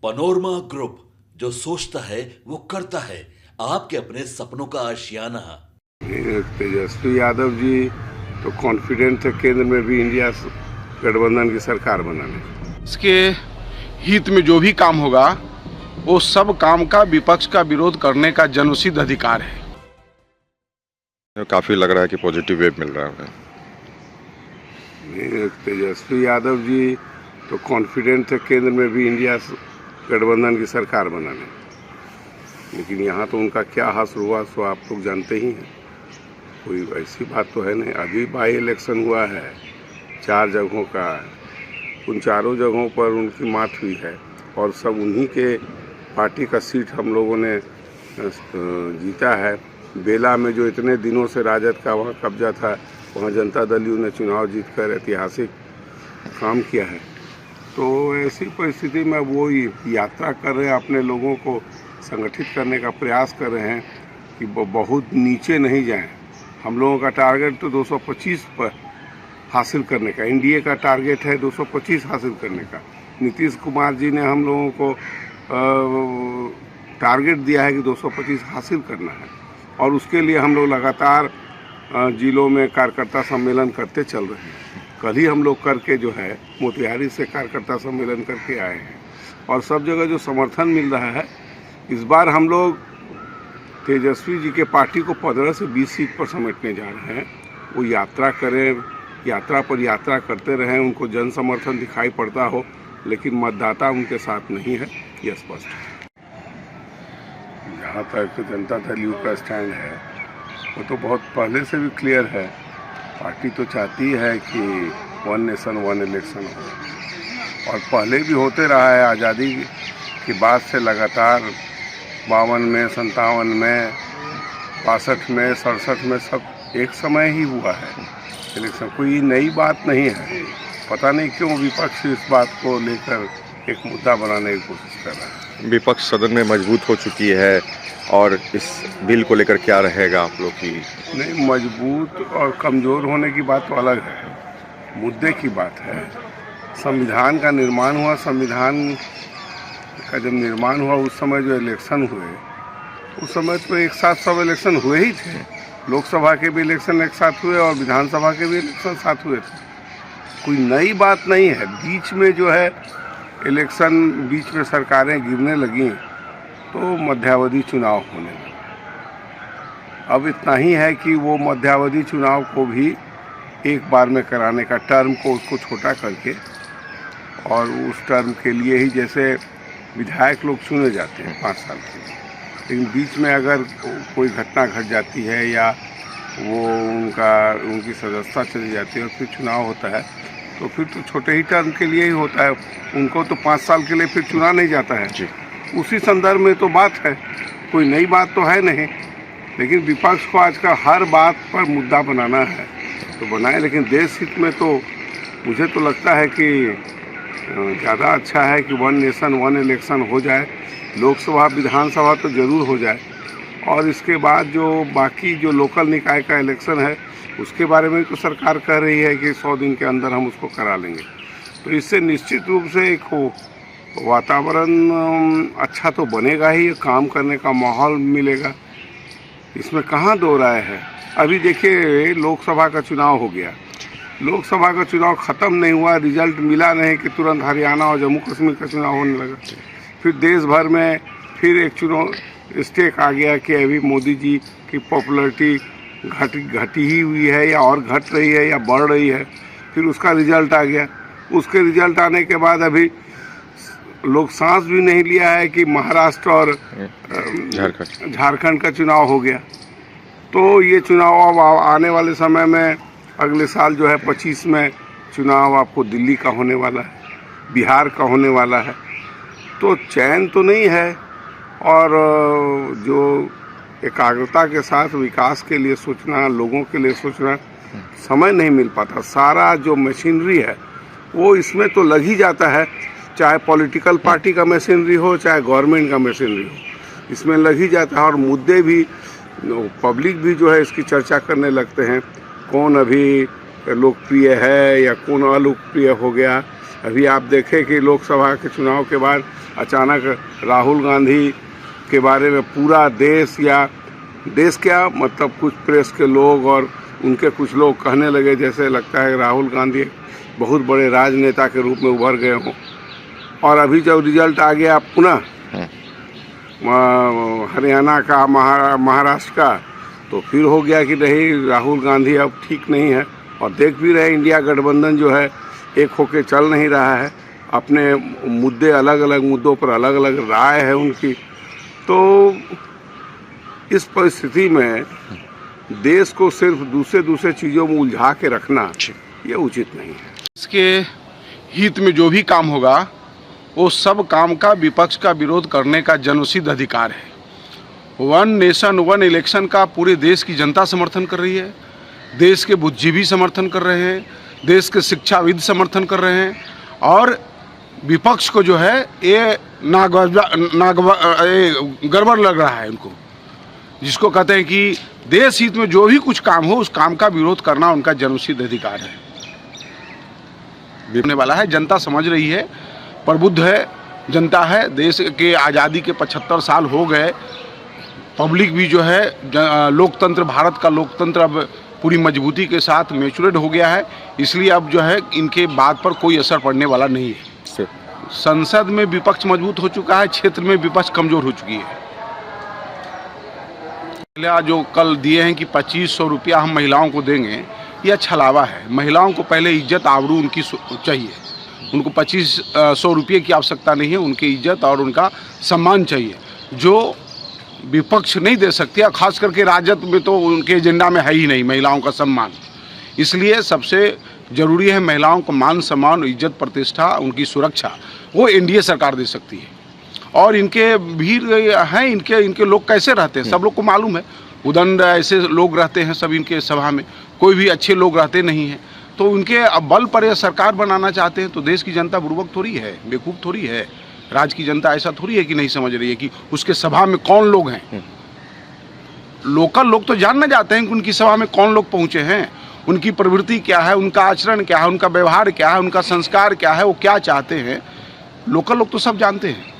Panorama group, जो सोचता है वो करता है। आपके अपने सपनों का आशियाना। तेजस्वी यादव जी तो कॉन्फिडेंट थे केंद्र में भी इंडिया गठबंधन की सरकार बनाने। इसके हित में जो भी काम होगा वो सब काम का विपक्ष का विरोध करने का जन्मसिद्ध अधिकार है। काफ़ी लग रहा है कि पॉजिटिव वेव मिल रहा है। तेजस्वी यादव जी तो कॉन्फिडेंट थे केंद्र में भी इंडिया गठबंधन की सरकार बनाने, लेकिन यहाँ तो उनका क्या हासिल हुआ सो आप लोग जानते ही हैं। कोई ऐसी बात तो है नहीं। अभी बाई इलेक्शन हुआ है 4 जगहों का, उन चारों जगहों पर उनकी मात हुई है और सब उन्हीं के पार्टी का सीट हम लोगों ने जीता है। बेला में जो इतने दिनों से राजद का वहाँ कब्जा था, वहाँ जनता दल यू ने चुनाव जीतकर ऐतिहासिक काम किया है। तो ऐसी परिस्थिति में वो यात्रा कर रहे हैं, अपने लोगों को संगठित करने का प्रयास कर रहे हैं कि बहुत नीचे नहीं जाएं। हम लोगों का टारगेट तो 225 पर हासिल करने का, एनडीए का टारगेट है 225 हासिल करने का। नीतीश कुमार जी ने हम लोगों को टारगेट दिया है कि 225 हासिल करना है और उसके लिए हम लोग लगातार जिलों में कार्यकर्ता सम्मेलन करते चल रहे हैं। कल ही हम लोग करके जो है मोतिहारी से कार्यकर्ता सम्मेलन करके आए हैं और सब जगह जो समर्थन मिल रहा है, इस बार हम लोग तेजस्वी जी के पार्टी को 15 से 20 सीट पर समेटने जा रहे हैं। वो यात्रा करें, यात्रा पर यात्रा करते रहें, उनको जन समर्थन दिखाई पड़ता हो, लेकिन मतदाता उनके साथ नहीं है, यह स्पष्ट है। जहाँ तक जनता दल यू का स्टैंड है वो तो बहुत पहले से भी क्लियर है। पार्टी तो चाहती है कि 1 नेशन 1 इलेक्शन हो और पहले भी होते रहा है। आज़ादी के बाद से लगातार 52 में, 57 में, 62 में, 67 में सब एक समय ही हुआ है इलेक्शन। कोई नई बात नहीं है। पता नहीं क्यों विपक्ष इस बात को लेकर एक मुद्दा बनाने की कोशिश कर रहा है। विपक्ष सदन में मजबूत हो चुकी है और इस बिल को लेकर क्या रहेगा आप लोग की? नहीं, मजबूत और कमज़ोर होने की बात तो अलग है, मुद्दे की बात है। संविधान का निर्माण हुआ, संविधान का जब निर्माण हुआ उस समय जो इलेक्शन हुए, उस समय तो एक साथ सब इलेक्शन हुए ही थे। लोकसभा के भी इलेक्शन एक साथ हुए और विधानसभा के भी इलेक्शन साथ हुए थे। कोई नई बात नहीं है। बीच में जो है इलेक्शन, बीच में सरकारें गिरने लगीं तो मध्यावधि चुनाव होने लगे। अब इतना ही है कि वो मध्यावधि चुनाव को भी एक बार में कराने का, टर्म को उसको छोटा करके, और उस टर्म के लिए ही जैसे विधायक लोग चुने जाते हैं 5 साल के लिए, लेकिन बीच में अगर कोई घटना घट जाती है या वो उनकी सदस्यता चली जाती है और फिर चुनाव होता है तो फिर तो छोटे ही टर्म के लिए ही होता है। उनको तो 5 साल के लिए फिर चुना नहीं जाता है जी। उसी संदर्भ में तो बात है, कोई नई बात तो है नहीं। लेकिन विपक्ष को आजकल हर बात पर मुद्दा बनाना है तो बनाए, लेकिन देश हित में तो मुझे तो लगता है कि ज़्यादा अच्छा है कि 1 नेशन 1 इलेक्शन हो जाए। लोकसभा विधानसभा तो ज़रूर हो जाए और इसके बाद जो बाकी जो लोकल निकाय का इलेक्शन है उसके बारे में तो सरकार कह रही है कि 100 दिन के अंदर हम उसको करा लेंगे। तो इससे निश्चित रूप से एक वातावरण अच्छा तो बनेगा ही, काम करने का माहौल मिलेगा, इसमें कहाँ दो राय है। अभी देखिए लोकसभा का चुनाव हो गया, लोकसभा का चुनाव ख़त्म नहीं हुआ, रिजल्ट मिला नहीं कि तुरंत हरियाणा और जम्मू कश्मीर का चुनाव होने लगा। फिर देश भर में फिर एक चुनाव स्टेक आ गया कि अभी मोदी जी की पॉपुलैरिटी घटी ही हुई है या और घट रही है या बढ़ रही है। फिर उसका रिजल्ट आ गया। उसके रिजल्ट आने के बाद अभी लोग सांस भी नहीं लिया है कि महाराष्ट्र और झारखंड का चुनाव हो गया। तो ये चुनाव अब आने वाले समय में, अगले साल जो है 25 में चुनाव आपको दिल्ली का होने वाला है, बिहार का होने वाला है। तो चैन तो नहीं है और जो एकाग्रता के साथ विकास के लिए सोचना, लोगों के लिए सोचना, समय नहीं मिल पाता। सारा जो मशीनरी है वो इसमें तो लग ही जाता है, चाहे पॉलिटिकल पार्टी का मशीनरी हो चाहे गवर्नमेंट का मशीनरी हो, इसमें लग ही जाता है। और मुद्दे भी, पब्लिक भी जो है इसकी चर्चा करने लगते हैं, कौन अभी लोकप्रिय है या कौन अलोकप्रिय हो गया। अभी आप देखें कि लोकसभा के चुनाव के बाद अचानक राहुल गांधी के बारे में पूरा देश, या देश क्या मतलब कुछ प्रेस के लोग और उनके कुछ लोग कहने लगे जैसे लगता है राहुल गांधी बहुत बड़े राजनेता के रूप में उभर गए हों। और अभी जब रिजल्ट आ गया पुनः हरियाणा का, महाराष्ट्र का, तो फिर हो गया कि नहीं, राहुल गांधी अब ठीक नहीं है। और देख भी रहे इंडिया गठबंधन जो है एक होके चल नहीं रहा है, अपने मुद्दे, अलग अलग मुद्दों पर अलग अलग राय है उनकी। तो इस परिस्थिति में देश को सिर्फ दूसरे चीज़ों में उलझा के रखना ये उचित नहीं है। इसके हित में जो भी काम होगा वो सब काम का विपक्ष का विरोध करने का जनोचित अधिकार है। वन नेशन वन इलेक्शन का पूरे देश की जनता समर्थन कर रही है, देश के बुद्धिजीवी समर्थन कर रहे हैं, देश के शिक्षाविद समर्थन कर रहे हैं। और विपक्ष को जो है ये गड़बड़ लग रहा है उनको, जिसको कहते हैं कि देश हित में जो भी कुछ काम हो उस काम का विरोध करना उनका जनोचित अधिकार है। होने वाला है, जनता समझ रही है, प्रबुद्ध है जनता है। देश के आज़ादी के 75 साल हो गए, पब्लिक भी जो है लोकतंत्र, भारत का लोकतंत्र अब पूरी मजबूती के साथ मैच्योर्ड हो गया है। इसलिए अब जो है इनके बात पर कोई असर पड़ने वाला नहीं है। संसद में विपक्ष मजबूत हो चुका है, क्षेत्र में विपक्ष कमजोर हो चुकी है। जो कल दिए हैं कि 2500 रुपया हम महिलाओं को देंगे, यह छलावा है। महिलाओं को पहले इज्जत आबरू उनकी चाहिए, उनको 2500 रुपये की आवश्यकता नहीं है, उनकी इज्जत और उनका सम्मान चाहिए, जो विपक्ष नहीं दे सकती। और खास करके राजद में तो उनके एजेंडा में है ही नहीं महिलाओं का सम्मान। इसलिए सबसे ज़रूरी है महिलाओं को मान सम्मान, इज्जत, प्रतिष्ठा, उनकी सुरक्षा, वो एनडीए सरकार दे सकती है। और इनके भीड़ हैं, इनके लोग कैसे रहते हैं सब लोग को मालूम है। उदंड ऐसे लोग रहते हैं सब इनके सभा में, कोई भी अच्छे लोग रहते नहीं हैं। तो उनके अब बल पर यह सरकार बनाना चाहते हैं। तो देश की जनता बुर्बक थोड़ी है, बेवकूफ़ थोड़ी है। राज्य की जनता ऐसा थोड़ी है कि नहीं समझ रही है कि उसके सभा में कौन लोग हैं। लोकल लोग तो जानना चाहते हैं कि उनकी सभा में कौन लोग पहुँचे हैं, उनकी प्रवृत्ति क्या है, उनका आचरण क्या है, उनका व्यवहार क्या है, उनका संस्कार क्या है, वो क्या चाहते हैं। लोकल लोग तो सब जानते हैं।